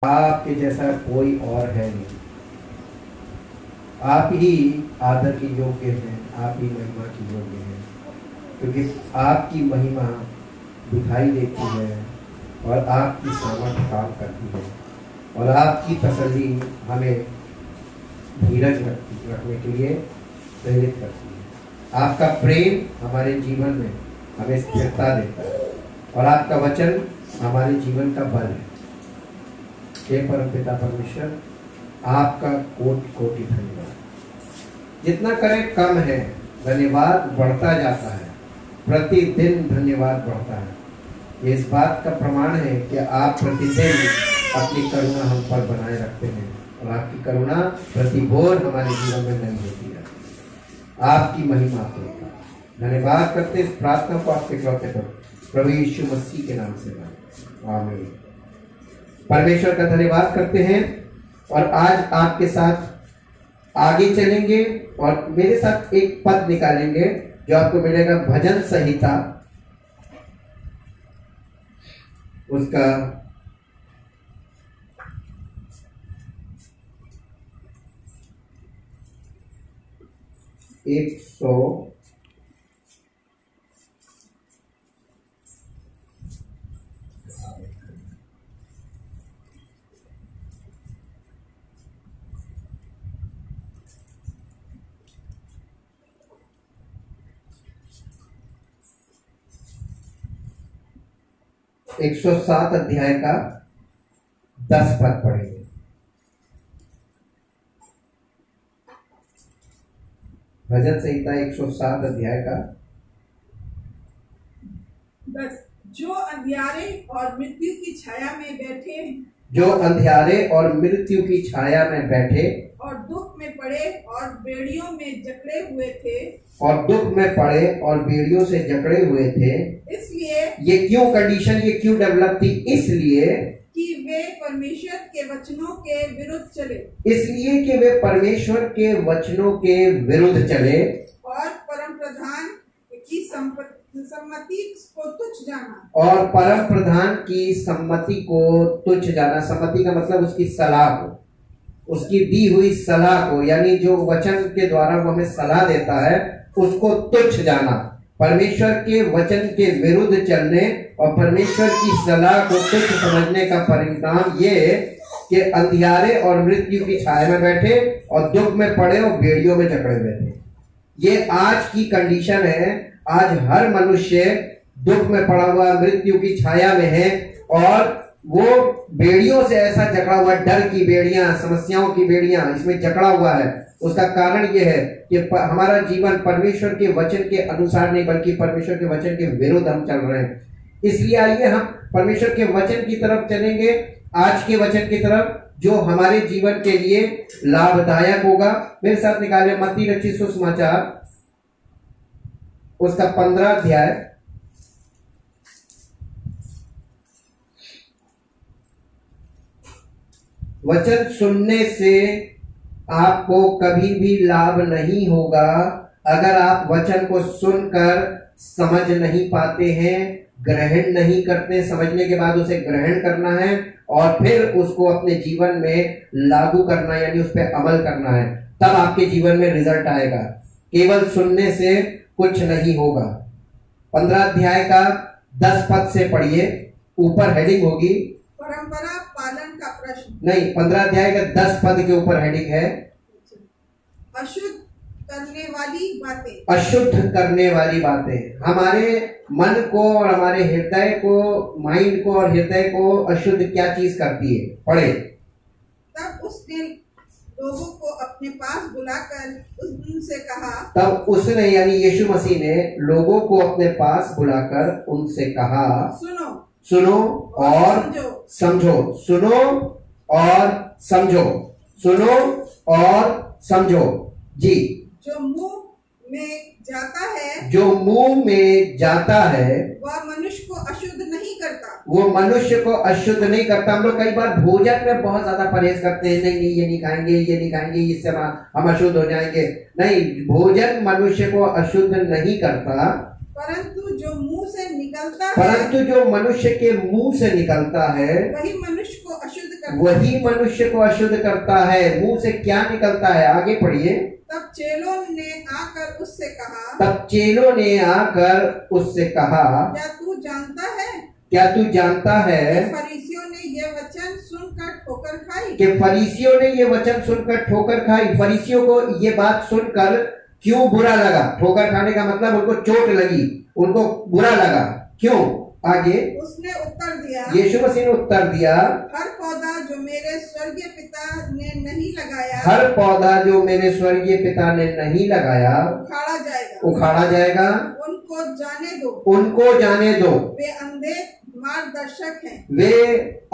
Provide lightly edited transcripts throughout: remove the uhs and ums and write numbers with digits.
आपके जैसा कोई और है नहीं। आप ही आदर के योग्य हैं, आप ही महिमा के योग्य हैं, क्योंकि आपकी महिमा दिखाई देती है और आपकी सामर्थ्य काम करती है और आपकी तसल्ली हमें धीरज रखने के लिए प्रेरित करती है। आपका प्रेम हमारे जीवन में हमें स्थिरता देता है और आपका वचन हमारे जीवन का बल है। हे परमपिता परमेश्वर, आपका कोटि कोटि धन्यवाद। जितना करें कम है, धन्यवाद बढ़ता जाता है, प्रतिदिन धन्यवाद बढ़ता है। ये इस बात का प्रमाण है कि आप प्रतिदिन अपनी करुणा हम पर बनाए रखते हैं और आपकी करुणा प्रतिभोर हमारे जीवन में नहीं होती है। आपकी महिमा को धन्यवाद करते, इस प्रार्थना को आपके इकलौते प्रभु यीशु मसीह के नाम से आमीन। परमेश्वर का धन्यवाद करते हैं और आज आपके साथ आगे चलेंगे और मेरे साथ एक पद निकालेंगे जो आपको मिलेगा भजन संहिता उसका 100 107 अध्याय का 10 पद पढ़ेंगे। भजन संहिता 107 अध्याय का 10। जो अंधियारे और मृत्यु की छाया में बैठे, जो अंधियारे और मृत्यु की छाया में बैठे और दुख में पड़े और बेड़ियों में जकड़े हुए थे, और दुख में पड़े और बेड़ियों से जकड़े हुए थे। इसलिए ये क्यों कंडीशन, ये क्यों डेवलप थी? इसलिए कि वे परमेश्वर के वचनों के विरुद्ध चले, इसलिए कि वे परमेश्वर के वचनों के विरुद्ध चले और परम प्रधान की सम्मति को तुच्छ जाना, और परम प्रधान की सम्मति को तुच्छ जाना। सम्मति का मतलब उसकी सलाह को, उसकी दी हुई सलाह को, यानी जो वचन के द्वारा वो हमें सलाह देता है उसको तुच्छ जाना। परमेश्वर के वचन के विरुद्ध चलने और परमेश्वर की सलाह को तुच्छ समझने का परिणाम ये कि अंधियारे और मृत्यु की छाया में बैठे और दुख में पड़े और बेड़ियों में जकड़े हुए थे। ये आज की कंडीशन है। आज हर मनुष्य दुख में पड़ा हुआ, मृत्यु की छाया में है और वो बेड़ियों से ऐसा जकड़ा हुआ, डर की बेड़ियां, समस्याओं की बेड़ियां इसमें जकड़ा हुआ है। उसका कारण यह है कि हमारा जीवन परमेश्वर के वचन के अनुसार नहीं बल्कि परमेश्वर के वचन के विरुद्ध हम चल रहे हैं। इसलिए आइए हम परमेश्वर के वचन की तरफ चलेंगे, आज के वचन की तरफ जो हमारे जीवन के लिए लाभदायक होगा। मेरे साथ निकाले मत्ती रचित सुसमाचार उसका 15 अध्याय वचन सुनने से आपको कभी भी लाभ नहीं होगा अगर आप वचन को सुनकर समझ नहीं पाते हैं, ग्रहण नहीं करते। समझने के बाद उसे ग्रहण करना है और फिर उसको अपने जीवन में लागू करना है, यानी उस पर अमल करना है, तब आपके जीवन में रिजल्ट आएगा। केवल सुनने से कुछ नहीं होगा। 15 अध्याय का 10 पद से पढ़िए, ऊपर हेडिंग होगी परंपरा पालन का प्रश्न। नहीं, 15 अध्याय का 10 पद के ऊपर हेडिंग है अशुद्ध करने वाली बातें। अशुद्ध करने वाली बातें हमारे मन को और हमारे हृदय को, माइंड को और हृदय को अशुद्ध क्या चीज करती है? पढ़े। तब उसने लोगों को अपने पास बुलाकर उनसे कहा, तब उसने यानी यीशु मसीह ने लोगों को अपने पास बुलाकर उनसे कहा, सुनो और समझो, सुनो और समझो, सुनो और समझो। जी। जो मुंह में जाता है, जो मुंह में जाता है वह मनुष्य को अशुद्ध नहीं करता, वो मनुष्य को अशुद्ध नहीं करता। हम लोग कई बार भोजन में बहुत ज्यादा परहेज करते हैं, नहीं नहीं ये नहीं खाएंगे, ये नहीं खाएंगे, इससे हम अशुद्ध हो जाएंगे। नहीं, भोजन मनुष्य को अशुद्ध नहीं करता, परंतु जो मुंह से निकलता है परंतु जो मनुष्य के मुंह से निकलता है वही मनुष्य को अशुद्ध करता है। वही मनुष्य को अशुद्ध करता है। मुंह से क्या निकलता है, आगे पढ़िए। तब चेलों ने आकर उससे कहा, तब चेलों ने आकर उससे कहा, क्या तू जानता है क्या तू जानता है कि फरीसियों ने ये वचन सुनकर ठोकर खाई? कि फरीसियों ने ये वचन सुनकर ठोकर खाई। फरीसियों को ये बात सुनकर क्यों बुरा लगा? ठोकर खाने का मतलब उनको चोट लगी, उनको बुरा लगा। क्यों? आगे उसने उत्तर दिया, यीशु मसीह ने उत्तर दिया, हर पौधा जो मेरे स्वर्गीय पिता ने नहीं लगाया, हर पौधा जो मेरे स्वर्गीय पिता ने नहीं लगाया उखाड़ा जाएगा। उखाड़ा जाएगा। उनको जाने दो, उनको जाने दो, वे अंधे मार्गदर्शक हैं। वे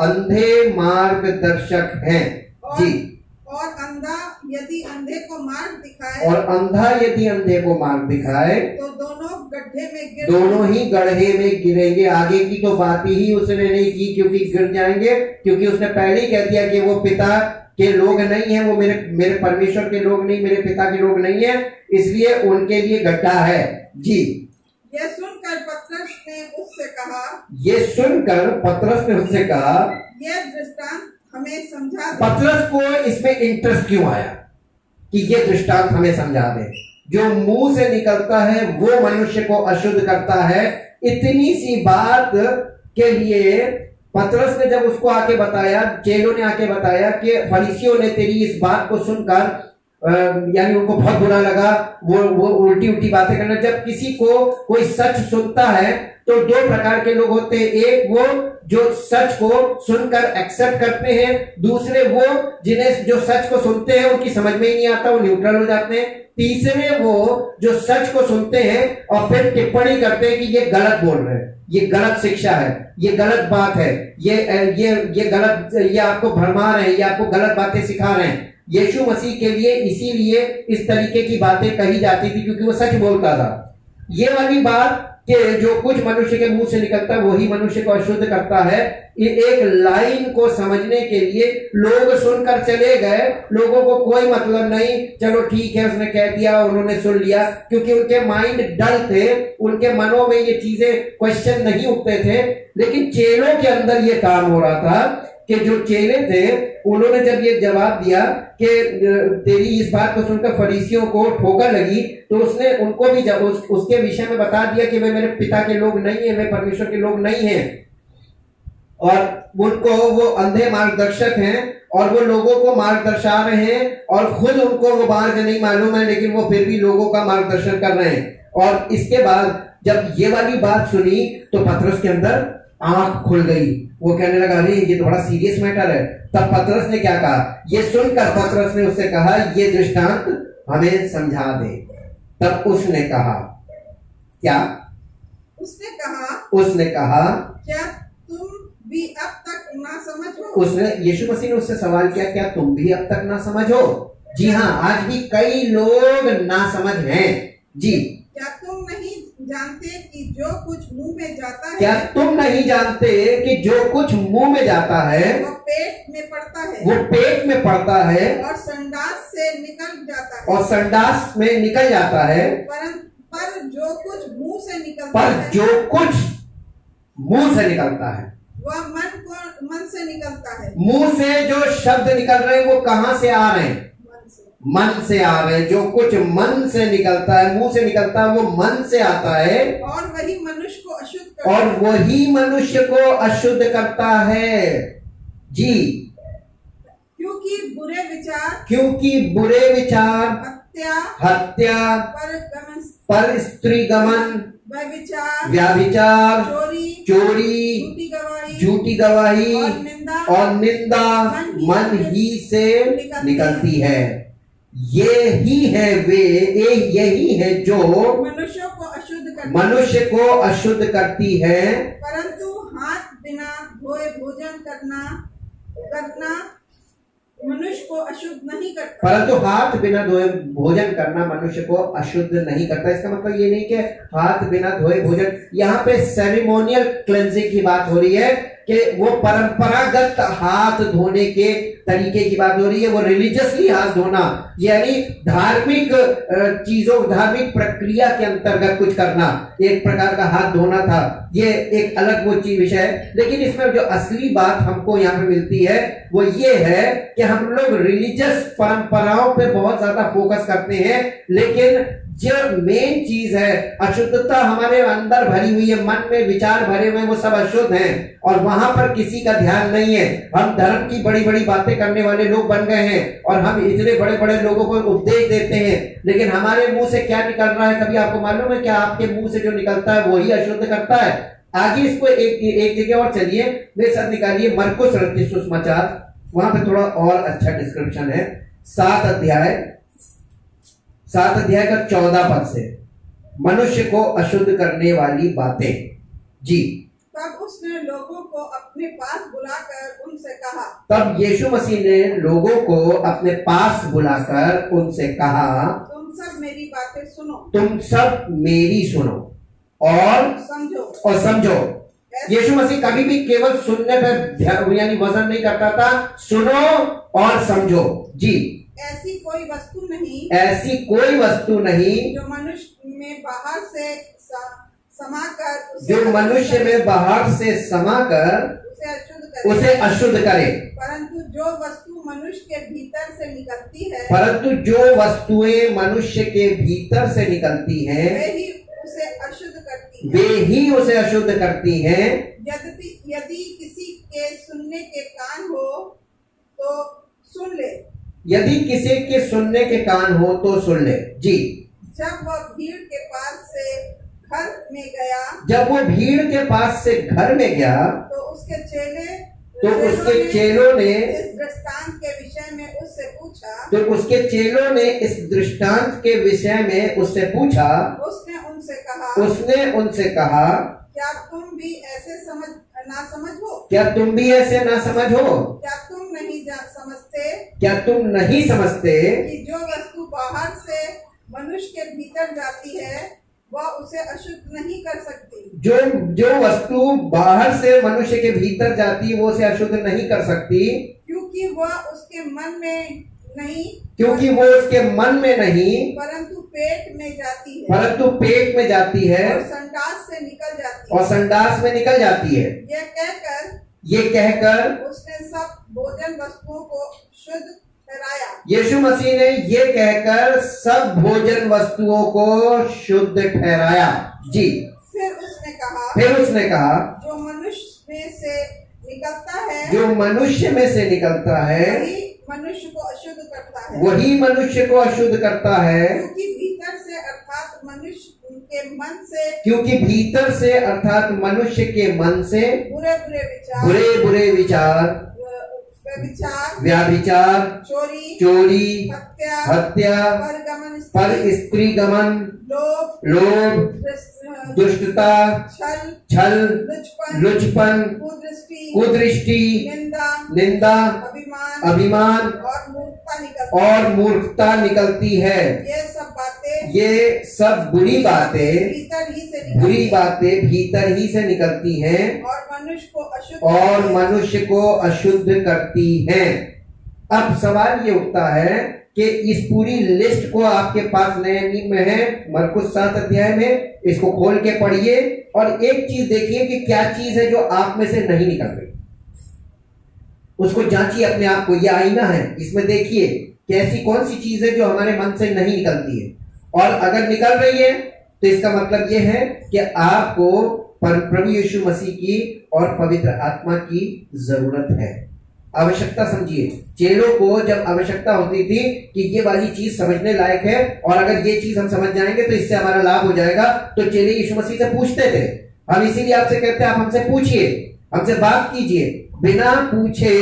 अंधे मार्गदर्शक हैं। जी। और अंधा यदि अंधे को मार्ग दिखाए, और अंधा यदि अंधे को मार्ग दिखाए तो दोनों गड्ढे में गिर दोनों ही गड्ढे में गिरेंगे। आगे की तो बात ही उसने नहीं की, क्योंकि गिर जाएंगे, क्योंकि उसने पहले ही कह दिया कि वो पिता के लोग नहीं है, वो मेरे परमेश्वर के लोग नहीं, मेरे पिता के लोग नहीं है, इसलिए उनके लिए गड्ढा है। जी। यह सुनकर पतरस ने उससे कहा, ये सुनकर पतरस ने उससे कहा, यह दृष्टांत हमें समझा दे। पतरस को इसमें इंटरेस्ट क्यों आया कि ये दृष्टांत हमें समझा दे? जो मुंह से निकलता है वो मनुष्य को अशुद्ध करता है। इतनी सी बात के लिए पतरस ने जब उसको आके बताया, चेलों ने आके बताया कि फरीसियों ने तेरी इस बात को सुनकर यानी उनको बहुत बुरा लगा, वो उल्टी उल्टी बातें करना। जब किसी को कोई सच सुनता है तो दो प्रकार के लोग होते हैं, एक वो जो सच को सुनकर एक्सेप्ट करते हैं, दूसरे वो जिन्हें जो सच को सुनते हैं उनकी समझ में ही नहीं आता, वो न्यूट्रल हो जाते हैं, तीसरे वो जो सच को सुनते हैं और फिर टिप्पणी करते हैं कि ये गलत बोल रहे हैं, ये गलत शिक्षा है, ये गलत बात है, ये गलत, ये आपको भरमा रहे हैं, ये आपको गलत बातें सिखा रहे हैं। यीशु मसीह के लिए इसीलिए इस तरीके की बातें कही जाती थी क्योंकि वो सच बोलता था। ये वाली बात कि जो कुछ मनुष्य के मुंह से निकलता है वही मनुष्य को अशुद्ध करता है, ये एक लाइन को समझने के लिए लोग सुनकर चले गए, लोगों को कोई मतलब नहीं, चलो ठीक है उसने कह दिया, उन्होंने सुन लिया, क्योंकि उनके माइंड डल थे, उनके मनों में ये चीजें क्वेश्चन नहीं उठते थे। लेकिन चेलों के अंदर ये काम हो रहा था कि जो चेले थे उन्होंने जब ये जवाब दिया कि तेरी इस बात को सुनकर फरीसियों को ठोकर लगी, तो उसने उनको भी जब उसके विषय में बता दिया कि वे मेरे पिता के लोग नहीं है, वे परमेश्वर के लोग नहीं हैं, और उनको वो अंधे मार्गदर्शक हैं और वो लोगों को मार्ग दर्शा रहे हैं और खुद उनको वो मार्ग नहीं मालूम है, लेकिन वो फिर भी लोगों का मार्गदर्शन कर रहे हैं। और इसके बाद जब ये वाली बात सुनी तो पतरस के अंदर आंख खुल गई, वो कहने लगा अरे ये तो बड़ा सीरियस मैटर है। तब पतरस ने क्या कहा? ये सुनकर पतरस ने उससे कहा ये दृष्टांत हमें समझा दे। तब उसने कहा, क्या? उसने कहा क्या तुम भी अब तक ना समझ हो? उसने, यीशु मसीह ने उससे सवाल किया, क्या तुम भी अब तक ना समझ हो? जी हाँ, आज भी कई लोग ना समझ हैं। जी। क्या तुम नहीं जानते कि जो कुछ मुंह में जाता है, क्या तुम नहीं जानते कि जो कुछ मुंह में जाता है वो पेट में पड़ता है, वो पेट में पड़ता है और संडास से निकल जाता है, और संडास में निकल जाता है। पर जो कुछ मुंह से निकलता पर है, जो कुछ मुंह से निकलता है वह मन से निकलता है। मुंह से जो शब्द निकल रहे हैं वो कहां से आ रहे हैं? मन से आ रहे हैं। जो कुछ मन से निकलता है, मुंह से निकलता है, वो मन से आता है और वही मनुष्य को अशुद्ध करता और है। वही मनुष्य को अशुद्ध करता है। जी। क्योंकि बुरे विचार, हत्या, पर स्त्री गमन, व्यभिचार, चोरी, झूठी गवाही और निंदा मन ही से निकलती है। यही है जो मनुष्य को अशुद्ध करती है। परंतु हाथ बिना धोए भोजन करना मनुष्य को अशुद्ध नहीं करता। परंतु हाथ बिना धोए भोजन करना मनुष्य को अशुद्ध नहीं करता। इसका मतलब ये नहीं कि हाथ बिना धोए भोजन, यहाँ पे सेरेमोनियल क्लेंजिंग की बात हो रही है कि वो परंपरागत हाथ धोने के तरीके की बात हो रही है, वो रिलीजियसली हाथ धोना, यानी धार्मिक चीजों, धार्मिक प्रक्रिया के अंतर्गत कुछ करना, एक प्रकार का हाथ धोना था। ये एक अलग वो चीज विषय है। लेकिन इसमें जो असली बात हमको यहाँ पे मिलती है वो ये है कि हम लोग रिलीजियस परंपराओं पे बहुत ज्यादा फोकस करते हैं, लेकिन जो मेन चीज है, अशुद्धता हमारे अंदर भरी हुई है, मन में विचार भरे हुए, वो सब अशुद्ध हैं और वहां पर किसी का ध्यान नहीं है। हम धर्म की बड़ी बड़ी बातें करने वाले लोग बन गए हैं और हम इतने बड़े बड़े लोगों को उपदेश देते हैं, लेकिन हमारे मुंह से क्या निकल रहा है कभी आपको मालूम है? क्या आपके मुंह से जो निकलता है वही अशुद्ध करता है? आगे इसको एक जगह और चलिए, मेरे साथ निकालिए मरकुस रचित सुसमाचार, वहां पे थोड़ा और अच्छा डिस्क्रिप्शन है। 7 अध्याय का 14 पद से, मनुष्य को अशुद्ध करने वाली बातें। जी। तब उसने लोगों को अपने पास बुलाकर उनसे कहा, तब यीशु मसीह ने लोगों को अपने पास बुलाकर उनसे कहा, तुम सब मेरी बातें सुनो, तुम सब मेरी सुनो और समझो। यीशु मसीह कभी भी केवल सुनने पर यानी वजन नहीं करता था, सुनो और समझो। जी। ऐसी कोई वस्तु नहीं जो मनुष्य में बाहर से समाकर उसे अशुद्ध करे, परंतु जो वस्तु मनुष्य के भीतर से निकलती है, परंतु जो वस्तुएं मनुष्य के भीतर से निकलती हैं वे ही उसे अशुद्ध करती हैं। यदि किसी के सुनने के कान हो तो सुन ले। यदि किसी के सुनने के कान हो तो सुन ले। जी। जब वह भीड़ के पास से घर में गया तो उसके चेलों ने इस दृष्टांत के विषय में उससे पूछा। उसने उनसे कहा, क्या तुम भी ऐसे ना समझ हो? क्या तुम नहीं समझते कि जो वस्तु बाहर से मनुष्य के भीतर जाती है वह उसे अशुद्ध नहीं कर सकती। जो वस्तु बाहर से मनुष्य के भीतर जाती है वो उसे अशुद्ध नहीं कर सकती, क्योंकि वो उसके मन में नहीं परंतु पेट में जाती है और संडास में निकल जाती है। ये कहकर उसने सब भोजन वस्तुओं को शुद्ध ठहराया। यीशु मसीह ने ये कहकर सब भोजन वस्तुओं को शुद्ध ठहराया। जी। फिर उसने कहा, जो मनुष्य में से निकलता है वही मनुष्य को अशुद्ध करता है, क्योंकि भीतर से अर्थात मनुष्य के मन से बुरे विचार, व्यभिचार, चोरी, हत्या, पर स्त्री गमन, लोभ, दुष्टता, छल, लुचपन, कुदृष्टि, निंदा, अभिमान और मूर्खता निकलती है। ये सब बुरी बातें भीतर ही से निकलती हैं और मनुष्य को अशुद्ध करती हैं। अब सवाल ये उठता है कि इस पूरी लिस्ट को आपके पास नए नियम में है, मरकुस 7 अध्याय में, इसको खोल के पढ़िए और एक चीज देखिए कि क्या चीज है जो आप में से नहीं निकल रही। उसको जांचिए अपने आप को, ये आईना है, इसमें देखिए कि ऐसी कौन सी चीज है जो हमारे मन से नहीं निकलती है, और अगर निकल रही है तो इसका मतलब यह है कि आपको प्रभु यीशु मसीह की और पवित्र आत्मा की जरूरत है। आवश्यकता समझिए, चेलों को जब आवश्यकता होती थी कि ये वाली चीज समझने लायक है और अगर ये चीज हम समझ जाएंगे तो इससे हमारा लाभ हो जाएगा, तो चेले यीशु मसीह से पूछते थे। हम इसीलिए आपसे कहते हैं, आप हमसे पूछिए, हमसे बात कीजिए। बिना पूछे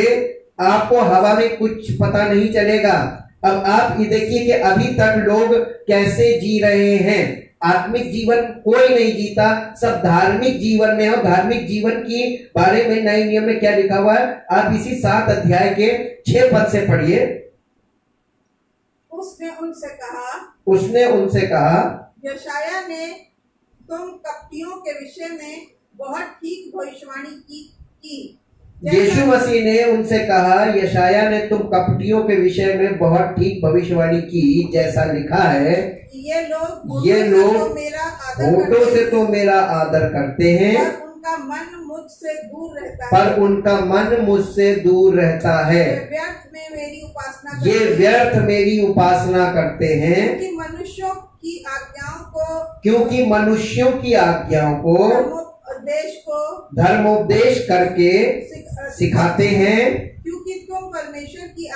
आपको हवा में कुछ पता नहीं चलेगा। अब आप ये देखिए कि अभी तक लोग कैसे जी रहे हैं। आत्मिक जीवन कोई नहीं जीता, सब धार्मिक जीवन में। और धार्मिक जीवन की बारे में नए नियम में क्या लिखा हुआ है, आप इसी 7 अध्याय के 6 पद से पढ़िए। उसने उनसे कहा, यशायाह ने तुम कपटियों के विषय में बहुत ठीक भविष्यवाणी की। यीशु मसीह ने उनसे कहा, यशाया ने तुम कपटियों के विषय में बहुत ठीक भविष्यवाणी की, जैसा लिखा है, ये लोग होठों से तो मेरा आदर करते हैं, पर उनका मन मुझसे दूर रहता है। पर उनका मन मुझसे दूर रहता है। ये व्यर्थ मेरी उपासना करते हैं, क्योंकि मनुष्यों की आज्ञाओं को धर्मोपदेश करके सिखाते हैं, क्योंकि तुम परमेश्वर की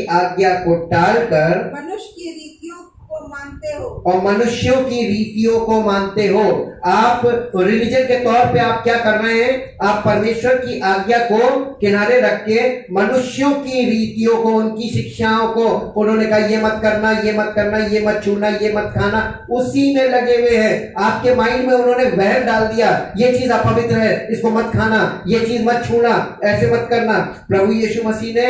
आज्ञा को टालकर मनुष्य की रीतियों को मानते हो और मनुष्यों की रीतियों को मानते हो। आप रिलीजन के तौर पे आप क्या कर रहे हैं? आप परमेश्वर की आज्ञा को किनारे रख के मनुष्यों की रीतियों को, उनकी शिक्षाओं को, उन्होंने कहा ये मत करना, ये मत करना, ये मत छूना, ये मत खाना, उसी में लगे हुए हैं। आपके माइंड में उन्होंने वहम डाल दिया, ये चीज अपवित्र है, इसको मत खाना, ये चीज मत छूना, ऐसे मत करना। प्रभु यीशु मसीह ने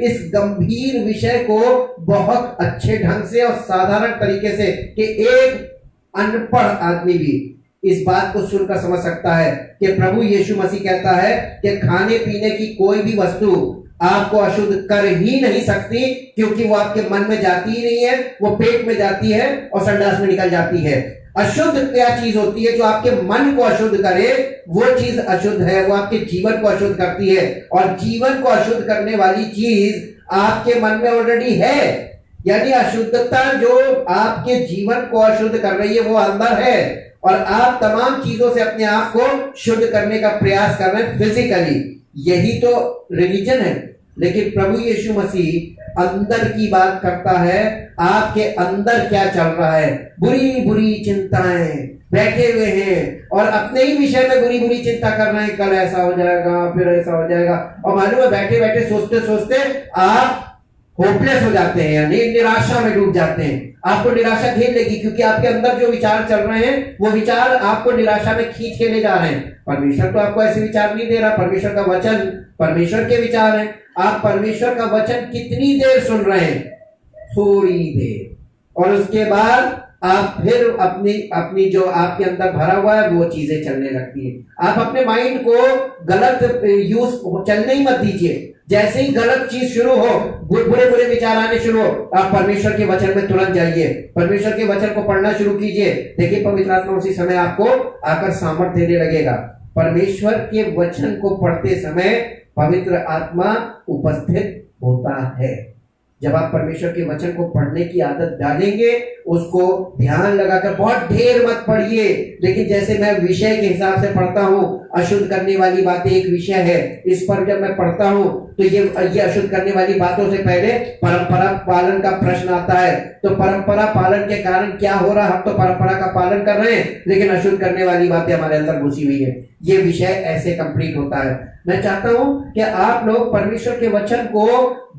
इस गंभीर विषय को बहुत अच्छे ढंग से और साधारण तरीके से, कि एक अनपढ़ आदमी भी इस बात को सुनकर समझ सकता है कि प्रभु यीशु मसीह कहता है कि खाने पीने की कोई भी वस्तु आपको अशुद्ध कर ही नहीं सकती, क्योंकि वो आपके मन में जाती ही नहीं है, वो पेट में जाती है और संडास में निकल जाती है। अशुद्ध क्या चीज होती है? जो आपके मन को अशुद्ध करे वो चीज अशुद्ध है, वो आपके जीवन को अशुद्ध करती है। और जीवन को अशुद्ध करने वाली चीज आपके मन में ऑलरेडी है, यानी अशुद्धता जो आपके जीवन को अशुद्ध कर रही है वो अंदर है, और आप तमाम चीजों से अपने आप को शुद्ध करने का प्रयास कर रहे हैं फिजिकली। यही तो रिलीजन है। लेकिन प्रभु यीशु मसीह अंदर की बात करता है, आपके अंदर क्या चल रहा है। बुरी बुरी चिंताएं बैठे हुए हैं और अपने ही विषय में बुरी बुरी चिंता कर रहे हैं, कल ऐसा हो जाएगा, फिर ऐसा हो जाएगा, और मालूम है बैठे बैठे सोचते सोचते आप होपलेस हो जाते हैं, यानी निराशा में डूब जाते हैं। आपको निराशा घेर लेगी, क्योंकि आपके अंदर जो विचार चल रहे हैं वो विचार आपको निराशा में खींच के ले जा रहे हैं। परमेश्वर तो आपको ऐसे विचार नहीं दे रहा। परमेश्वर का वचन परमेश्वर के विचार है। आप परमेश्वर का वचन कितनी देर सुन रहे हैं? थोड़ी देर, और उसके बाद आप फिर अपनी जो आपके अंदर भरा हुआ है वो चीजें चलने लगती है। आप अपने माइंड को गलत यूज चलने ही मत दीजिए। जैसे ही गलत चीज शुरू हो, बुरे बुरे विचार आने शुरू हो, आप परमेश्वर के वचन में तुरंत जाइए, परमेश्वर के वचन को पढ़ना शुरू कीजिए। देखिए पवित्र आत्मा उसी समय आपको आकर सामर्थ्य देने लगेगा। परमेश्वर के वचन को पढ़ते समय पवित्र आत्मा उपस्थित होता है। जब आप परमेश्वर के वचन को पढ़ने की आदत डालेंगे, उसको ध्यान लगाकर, बहुत ढेर मत पढ़िए, लेकिन जैसे मैं विषय के हिसाब से पढ़ता हूँ, अशुद्ध करने वाली बातें एक विषय है, इस पर जब मैं पढ़ता हूँ तो ये अशुद्ध करने वाली बातों से पहले परंपरा पालन का प्रश्न आता है। तो परंपरा पालन के कारण क्या हो रहा, हम तो परंपरा का पालन कर रहे हैं, लेकिन अशुद्ध करने वाली बातें हमारे अंदर घुसी हुई है। ये विषय ऐसे कंप्लीट होता है। मैं चाहता हूं कि आप लोग परमेश्वर के वचन को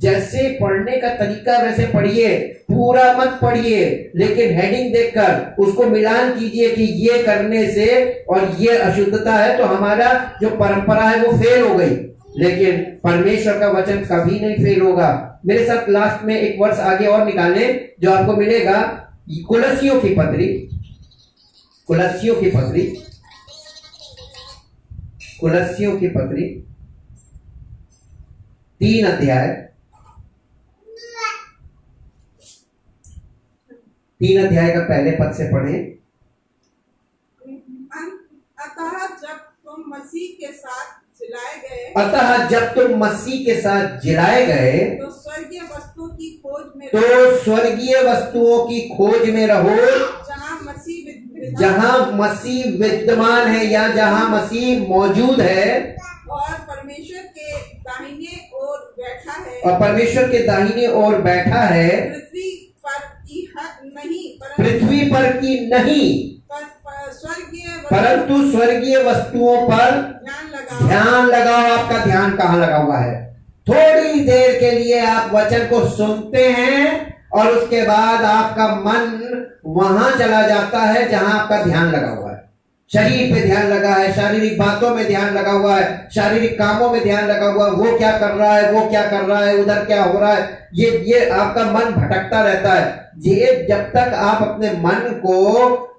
जैसे पढ़ने का तरीका वैसे पढ़िए, पूरा मत पढ़िए, लेकिन हेडिंग देखकर उसको मिलान कीजिए कि ये करने से और ये अशुद्धता है तो हमारा जो परंपरा है वो फेल हो गई। लेकिन परमेश्वर का वचन कभी नहीं फेल होगा। मेरे साथ लास्ट में एक वर्ष आगे और निकालें, जो आपको मिलेगा कुलस्सियों की पत्री, कुलस्सियों की पत्री, कुलस्सियों की पत्री 3 अध्याय, 3 अध्याय का पहले पद से पढ़ें। अतः जब तुम मसीह के साथ जिलाए गए, अतः जब तुम मसीह के साथ जिलाए गए, तो स्वर्गीय वस्तुओं की खोज में, तो स्वर्गीय वस्तुओं की खोज में रहो, जहां मसीह विद्यमान है या जहां मसीह मौजूद है, और परमेश्वर के दाहिने ओर बैठा है, और परमेश्वर के दाहिने ओर बैठा है, पृथ्वी पर की नहीं परंतु स्वर्गीय वस्तुओं पर ध्यान लगाओ। आपका ध्यान कहाँ लगा हुआ है? थोड़ी देर के लिए आप वचन को सुनते हैं और उसके बाद आपका मन वहां चला जाता है जहां आपका ध्यान लगा हुआ है। शरीर पे ध्यान लगा है, शारीरिक बातों में ध्यान लगा हुआ है, शारीरिक कामों में ध्यान लगा हुआ है, वो क्या कर रहा है, वो क्या कर रहा है, उधर क्या हो रहा है, ये आपका मन भटकता रहता है। ये जब तक आप अपने मन को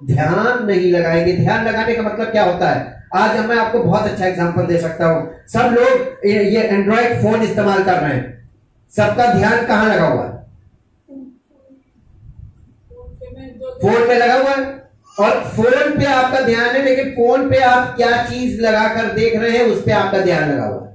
ध्यान नहीं लगाएंगे, ध्यान लगाने का मतलब क्या होता है? आज मैं आपको बहुत अच्छा एग्जांपल दे सकता हूं। सब लोग ये एंड्रॉइड फोन इस्तेमाल कर रहे हैं, सबका ध्यान कहां लगा हुआ है? फोन पे लगा हुआ है, और फोन पे आपका ध्यान है, लेकिन फोन पे आप क्या चीज लगाकर देख रहे हैं उस पे आपका ध्यान लगा हुआ है।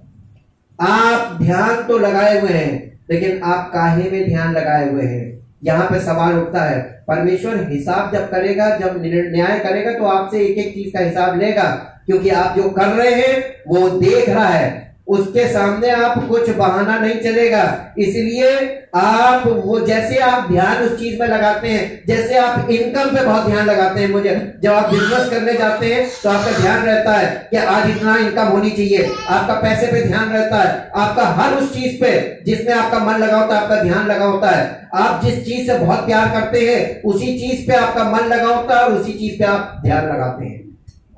आप ध्यान तो लगाए हुए हैं, लेकिन आप काहे में ध्यान लगाए हुए हैं? यहां पे सवाल उठता है। परमेश्वर हिसाब जब करेगा, जब न्याय करेगा, तो आपसे एक एक चीज का हिसाब लेगा, क्योंकि आप जो कर रहे हैं वो देख रहा है। उसके सामने आप कुछ बहाना नहीं चलेगा। इसलिए आप वो जैसे आप ध्यान उस चीज में लगाते हैं, जैसे आप इनकम पे बहुत ध्यान लगाते हैं, मुझे जब आप बिजनेस करने जाते हैं तो आपका ध्यान रहता है कि आज इतना इनकम होनी चाहिए, आपका पैसे पे ध्यान रहता है, आपका हर उस चीज पे जिसमें आपका मन लगा होता है आपका ध्यान लगा होता है। आप जिस चीज से बहुत प्यार करते हैं उसी चीज पे आपका मन लगा होता है और उसी चीज पे आप ध्यान लगाते हैं।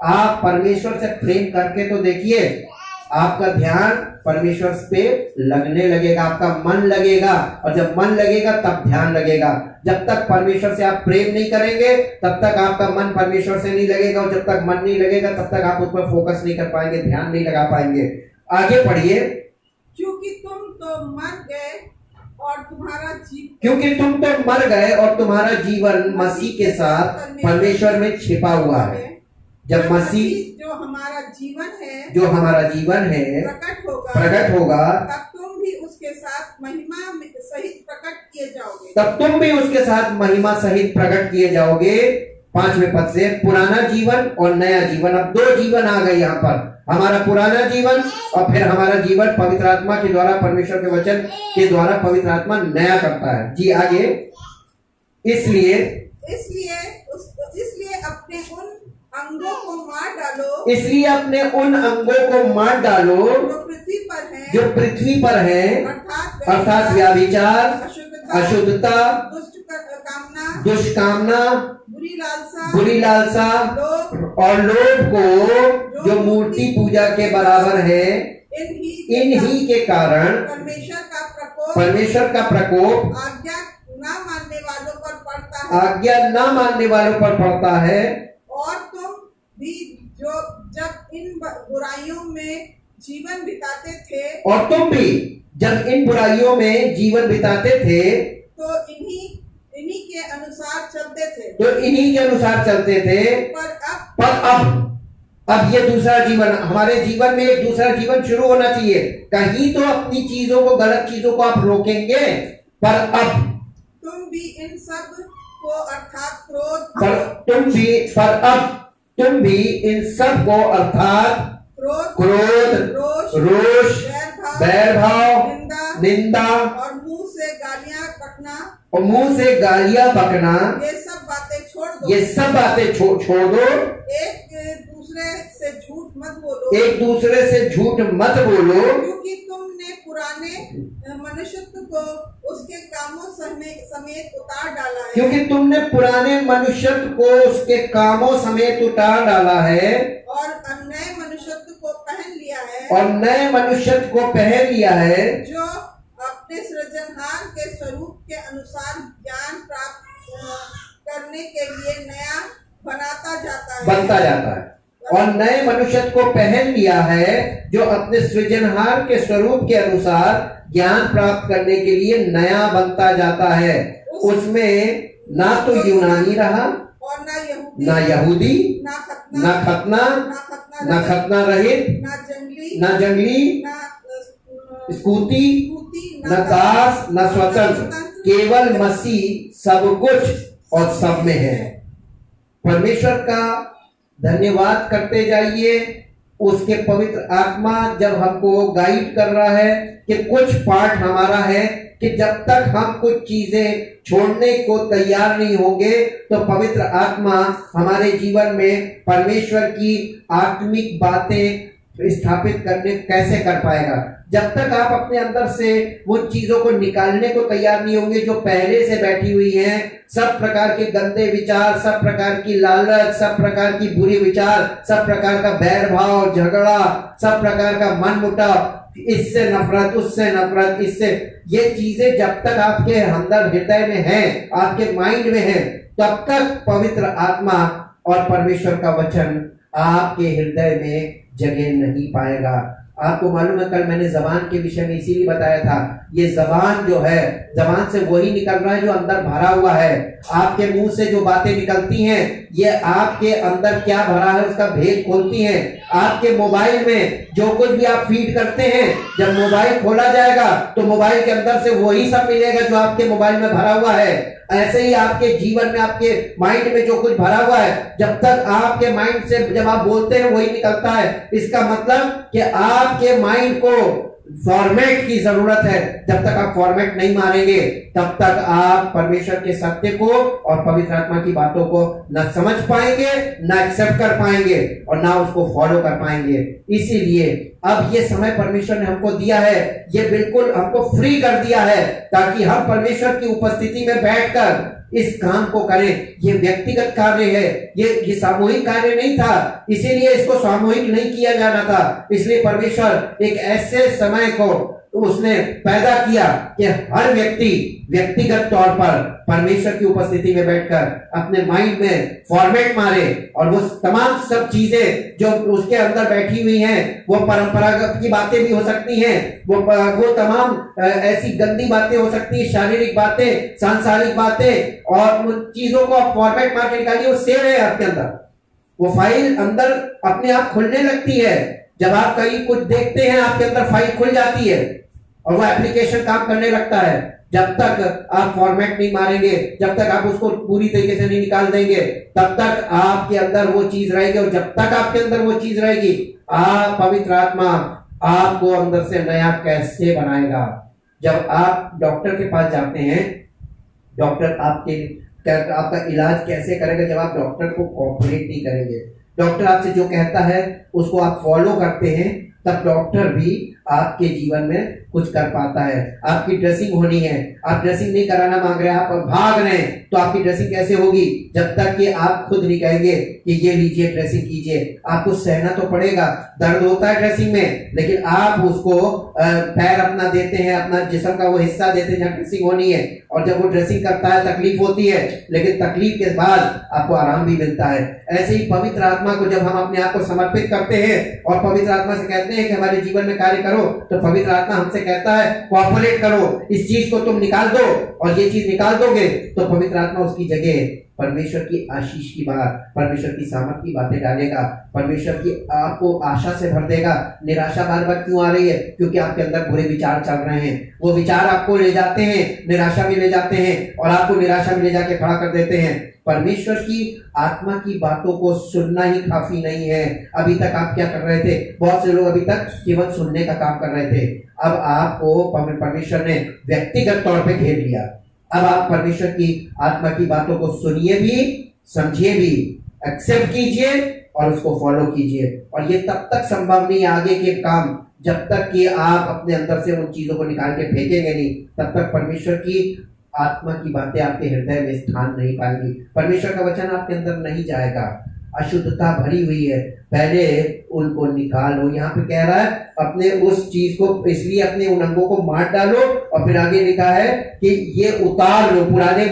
आप परमेश्वर से प्रेम करके तो देखिए, आपका ध्यान परमेश्वर पे लगने लगेगा, आपका मन लगेगा, और जब मन लगेगा तब ध्यान लगेगा। जब तक परमेश्वर से आप प्रेम नहीं करेंगे तब तक आपका मन परमेश्वर से नहीं लगेगा, और जब तक मन नहीं लगेगा तब तक आप उस पर फोकस नहीं कर पाएंगे, ध्यान नहीं लगा पाएंगे। आगे पढ़िए। क्योंकि तुम तो मर गए और तुम्हारा जीवन, क्योंकि तुम तो मर गए और तुम्हारा जीवन मसीह के साथ परमेश्वर में छिपा हुआ है। जब मसीह जो हमारा जीवन है प्रकट होगा तब तुम भी उसके साथ महिमा सहित प्रकट किए जाओगे। तब तुम भी उसके साथ महिमा सहित प्रकट किए जाओगे। 5वें पद से, पुराना जीवन और नया जीवन। अब 2 जीवन आ गए यहाँ पर, हमारा पुराना जीवन और फिर हमारा जीवन पवित्र आत्मा के द्वारा, परमेश्वर के वचन के द्वारा पवित्र आत्मा नया करता है। जी आगे। इसलिए अपने उन अंगों को मार डालो, इसलिए अपने उन अंगों को मार डालो जो पृथ्वी पर है, अर्थात व्याभिचार, अशुद्धता, दुष्ट कामना, बुरी लालसा और लोभ को जो मूर्ति पूजा के बराबर है। इन्हीं के कारण परमेश्वर का प्रकोप आज्ञा न मानने वालों पर पड़ता है। और तुम भी जो जब इन बुराइयों में जीवन बिताते थे, तो इन्हीं के अनुसार चलते थे। पर अब ये दूसरा जीवन, हमारे जीवन में एक दूसरा जीवन शुरू होना चाहिए। कहीं तो अपनी चीजों को, गलत चीजों को आप रोकेंगे, पर अब तुम भी इन सब को अर्थात तुम भी इन सब को अर्थात क्रोध, रोष, बैर भाव, निंदा और मुंह से गालियां बकना, ये सब बातें छोड़ दो। एक दूसरे से झूठ मत बोलो, क्योंकि तुमने पुराने मनुष्यत्व को उसके कामों समेत उतार डाला है। क्योंकि तुमने पुराने मनुष्यत्व को उसके कामों समेत उतार डाला है, और नए मनुष्यत्व को पहन लिया है, जो अपने सृजनहार के स्वरूप के अनुसार ज्ञान प्राप्त करने के लिए नया बनता जाता है। और नए मनुष्यत्व को पहन लिया है, जो अपने सृजनहार के स्वरूप के अनुसार ज्ञान प्राप्त करने के लिए नया बनता जाता है। उसमें ना तो यूनानी रहा, और ना यहूदी, ना खतना रहित, ना जंगली, स्कूती, न दास, न स्वतंत्र, केवल मसीह सब कुछ और सब में है। परमेश्वर का धन्यवाद करते जाइए। उसके पवित्र आत्मा जब हमको गाइड कर रहा है कि कुछ पार्ट हमारा है कि जब तक हम कुछ चीजें छोड़ने को तैयार नहीं होंगे तो पवित्र आत्मा हमारे जीवन में परमेश्वर की आत्मिक बातें स्थापित करने कैसे कर पाएगा। जब तक आप अपने अंदर से वो चीजों को निकालने को तैयार नहीं होंगे जो पहले से बैठी हुई हैं, सब प्रकार के गंदे विचार, सब प्रकार की लालच, सब प्रकार की बुरी विचार, सब प्रकार का बैर भाव, झगड़ा, सब प्रकार का मन मुटाव, इससे नफरत, उससे नफरत, इससे, ये चीजें जब तक आपके अंदर हृदय में है, आपके माइंड में है, तब तक पवित्र आत्मा और परमेश्वर का वचन आपके हृदय में जगह नहीं पाएगा। आपको मालूम है, कल मैंने जबान के विषय में इसीलिए बताया था, ये जबान जो है, जबान से वही निकल रहा है जो अंदर भरा हुआ है। आपके मुंह से जो बातें निकलती हैं, ये आपके अंदर क्या भरा है उसका भेद खोलती हैं। आपके मोबाइल में जो कुछ भी आप फीड करते हैं, जब मोबाइल खोला जाएगा तो मोबाइल के अंदर से वही सब मिलेगा जो आपके मोबाइल में भरा हुआ है। ऐसे ही आपके जीवन में, आपके माइंड में जो कुछ भरा हुआ है, जब तक आपके माइंड से जब आप बोलते हैं वही निकलता है। इसका मतलब कि आपके माइंड को फॉर्मेट की जरूरत है। जब तक आप फॉर्मेट नहीं मारेंगे तब तक आप परमेश्वर के सत्य को और पवित्र आत्मा की बातों को न समझ पाएंगे, न एक्सेप्ट कर पाएंगे और ना उसको फॉलो कर पाएंगे। इसीलिए अब ये समय परमेश्वर ने हमको दिया है, ये बिल्कुल हमको फ्री कर दिया है ताकि हम परमेश्वर की उपस्थिति में बैठकर इस काम को करें। ये व्यक्तिगत कार्य है, ये सामूहिक कार्य नहीं था, इसीलिए इसको सामूहिक नहीं किया जाना था। इसलिए परमेश्वर एक ऐसे समय को उसने पैदा किया कि हर व्यक्ति व्यक्तिगत तौर पर परमेश्वर की उपस्थिति में बैठकर अपने माइंड में फॉर्मेट मारे और वो तमाम सब चीजें जो उसके अंदर बैठी हुई हैं, वो परंपरागत की बातें भी हो सकती हैं, वो तमाम ऐसी गंदी बातें हो सकती है, शारीरिक बातें, सांसारिक बातें, और उन चीजों को आप फॉर्मेट मार के निकालिए, वो सेव है आपके अंदर। वो फाइल अंदर अपने आप खुलने लगती है। जब आप कहीं कुछ देखते हैं, आपके अंदर फाइल खुल जाती है और वो एप्लीकेशन काम करने लगता है। जब तक आप फॉर्मेट नहीं मारेंगे, जब तक आप उसको पूरी तरीके से नहीं निकाल देंगे, तब तक आपके अंदर वो चीज रहेगी। और जब तक आपके अंदर वो चीज रहेगी, आप पवित्र आत्मा आपको अंदर से नया कैसे बनाएगा। जब आप डॉक्टर के पास जाते हैं, डॉक्टर आपका इलाज कैसे करेगा जब आप डॉक्टर को कोऑपरेट नहीं करेंगे। डॉक्टर आपसे जो कहता है उसको आप फॉलो करते हैं, तब डॉक्टर भी आपके जीवन में कुछ कर पाता है। आपकी ड्रेसिंग होनी है, आप ड्रेसिंग नहीं कराना मांग रहे हैं, आप भाग रहे हैं, तो आपकी ड्रेसिंग कैसे होगी जब तक कि आप खुद नहीं कहेंगे कि ये लीजिए ड्रेसिंग कीजिए। आपको सहना तो पड़ेगा, दर्द होता है ड्रेसिंग में, लेकिन आप उसको पैर अपना देते हैं, अपना जिस्म का वो हिस्सा देते हैं जहाँ ड्रेसिंग होनी है, और जब वो ड्रेसिंग करता है तकलीफ होती है, लेकिन तकलीफ के बाद आपको आराम भी मिलता है। ऐसे ही पवित्र आत्मा को जब हम अपने आप को समर्पित करते हैं और पवित्र आत्मा से कहते हैं कि हमारे जीवन में कार्य करो, तो पवित्र आत्मा हमसे कहता है कोऑपरेट करो, इस चीज को तुम निकाल दो, और ये चीज निकाल दोगे तो पवित्र आत्मा उसकी जगह परमेश्वर की आशीष की बात, परमेश्वर की सामर्थ की बातें डालेगा, परमेश्वर की आपको आशा से भर देगा। निराशा बार बार क्यों आ रही है? क्योंकि आपके अंदर बुरे विचार चल रहे हैं। वो विचार आपको ले जाते हैं, निराशा में ले जाते हैं, और आपको निराशा में ले जाके खड़ा कर देते हैं। परमेश्वर की आत्मा की बातों को सुनना ही काफी नहीं है। अभी तक आप क्या कर रहे थे? बहुत से लोग अभी तक केवल सुनने का काम कर रहे थे। अब आपको परमेश्वर ने व्यक्तिगत तौर पे घेर लिया। अब आप परमेश्वर की आत्मा की बातों को सुनिए भी, समझिए भी, एक्सेप्ट कीजिए और उसको फॉलो कीजिए। और ये तब तक संभव नहीं आगे के काम जब तक कि आप अपने अंदर से उन चीजों को निकाल के फेंकेंगे नहीं, तब तक परमेश्वर की आत्मा की बातें आपके हृदय में स्थान नहीं पाएंगी। परमेश्वर का वचन आपके अंदर नहीं जाएगा। अशुद्धता भरी हुई है, पहले उनको निकालो। यहाँ पे कह रहा है अपने उस चीज को, इसलिए अपने उन अंगों को मार डालो, और फिर आगे लिखा है कि ये उतार लो, पुराने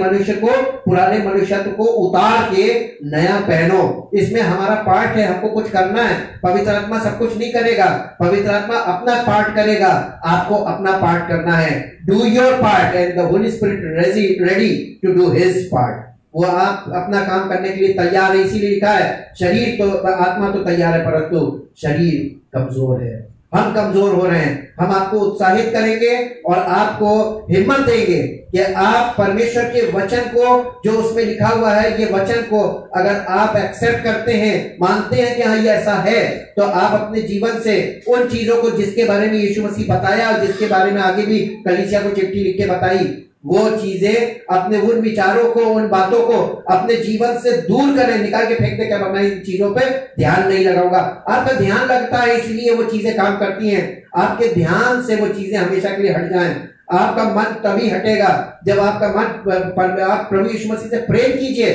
मनुष्यत्व को उतार के नया पहनो। इसमें हमारा पार्ट है, हमको कुछ करना है। पवित्र आत्मा सब कुछ नहीं करेगा, पवित्र आत्मा अपना पार्ट करेगा, आपको अपना पार्ट करना है। Do your part and the holy spirit ready to do his part. वो आप अपना काम करने के लिए तैयार है, इसीलिए लिखा है शरीर तो, आत्मा तो तैयार है परंतु शरीर कमजोर है। हम कमजोर हो रहे हैं। हम आपको उत्साहित करेंगे और आपको हिम्मत देंगे कि आप परमेश्वर के वचन को, जो उसमें लिखा हुआ है, ये वचन को अगर आप एक्सेप्ट करते हैं, मानते हैं कि हाँ ये ऐसा है, तो आप अपने जीवन से उन चीजों को जिसके बारे में यीशु मसीह बताया और जिसके बारे में आगे भी कलीसिया को चिट्ठी लिख के बताई, वो चीजें, अपने उन विचारों को, उन बातों को अपने जीवन से दूर करें, निकाल के फेंक दे। क्या मैं इन चीजों पे ध्यान नहीं लगाऊंगा। आपका ध्यान लगता है, इसलिए वो चीजें काम करती हैं। आपके ध्यान से वो चीजें हमेशा के लिए हट जाएं। आपका मन तभी हटेगा जब आपका मन, आप प्रभु यीशु मसीह से प्रेम कीजिए,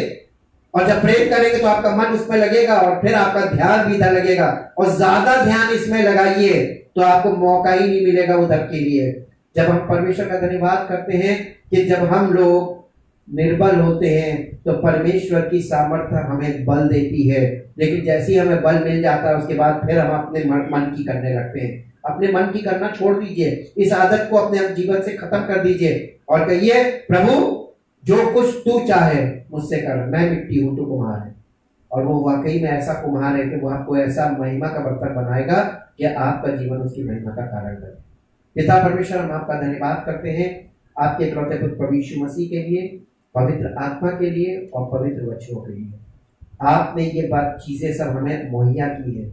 और जब प्रेम करेंगे तो आपका मन उसमें लगेगा और फिर आपका ध्यान भी इधर लगेगा, और ज्यादा ध्यान इसमें लगाइए तो आपको मौका ही नहीं मिलेगा उधर के लिए। जब हम परमेश्वर का धन्यवाद करते हैं कि जब हम लोग निर्बल होते हैं तो परमेश्वर की सामर्थ्य हमें बल देती है, लेकिन जैसे ही हमें बल मिल जाता है उसके बाद फिर हम अपने मन की करने लगते हैं। अपने मन की करना छोड़ दीजिए, इस आदत को अपने जीवन से खत्म कर दीजिए और कहिए, प्रभु जो कुछ तू चाहे मुझसे कर, मैं मिट्टी हूं, तू कुम्हार है। और वो वाकई में ऐसा कुम्हार है कि वो आपको ऐसा महिमा का बर्तन बनाएगा कि आपका जीवन उसकी महिमा का कारण बने। पिता परमेश्वर, हम आपका धन्यवाद करते हैं आपके इकलौते पुत्र प्रभु यीशु मसीह के लिए, पवित्र आत्मा के लिए और पवित्र वचनों के लिए। आपने ये बात चीजें सब हमें मुहैया की है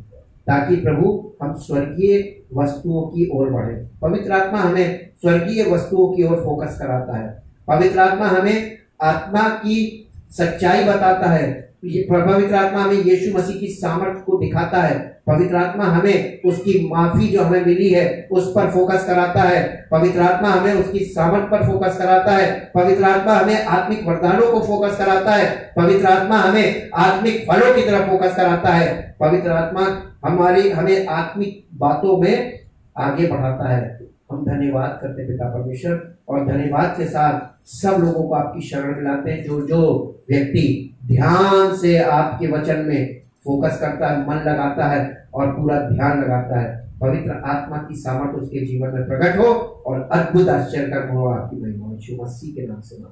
ताकि प्रभु हम स्वर्गीय वस्तुओं की ओर बढ़े। पवित्र आत्मा हमें स्वर्गीय वस्तुओं की ओर फोकस कराता है। पवित्र आत्मा हमें आत्मा की सच्चाई बताता है। पवित्र आत्मा हमें यीशु मसीह की सामर्थ्य को दिखाता है। पवित्र आत्मा हमें उसकी माफी जो हमें मिली है उस पर फोकस कराता है। पवित्र आत्मा हमें उसकी सामर्थ्य पर फोकस कराता है। पवित्र आत्मा हमें आत्मिक वरदानों को फोकस कराता है। पवित्र आत्मा हमें आत्मिक फलों की तरफ फोकस कराता है। पवित्र आत्मा हमें आत्मिक बातों में आगे बढ़ाता है। हम धन्यवाद करते हैं पिता परमेश्वर, और धन्यवाद के साथ सब लोगों को आपकी शरण में लाते हैं। जो व्यक्ति ध्यान से आपके वचन में फोकस करता है, मन लगाता है और पूरा ध्यान लगाता है, पवित्र आत्मा की सामर्थ्य उसके जीवन में प्रकट हो और अद्भुत आश्चर्य का हो आपकी महिमा। यीशु मसीह के नाम से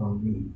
आमीन।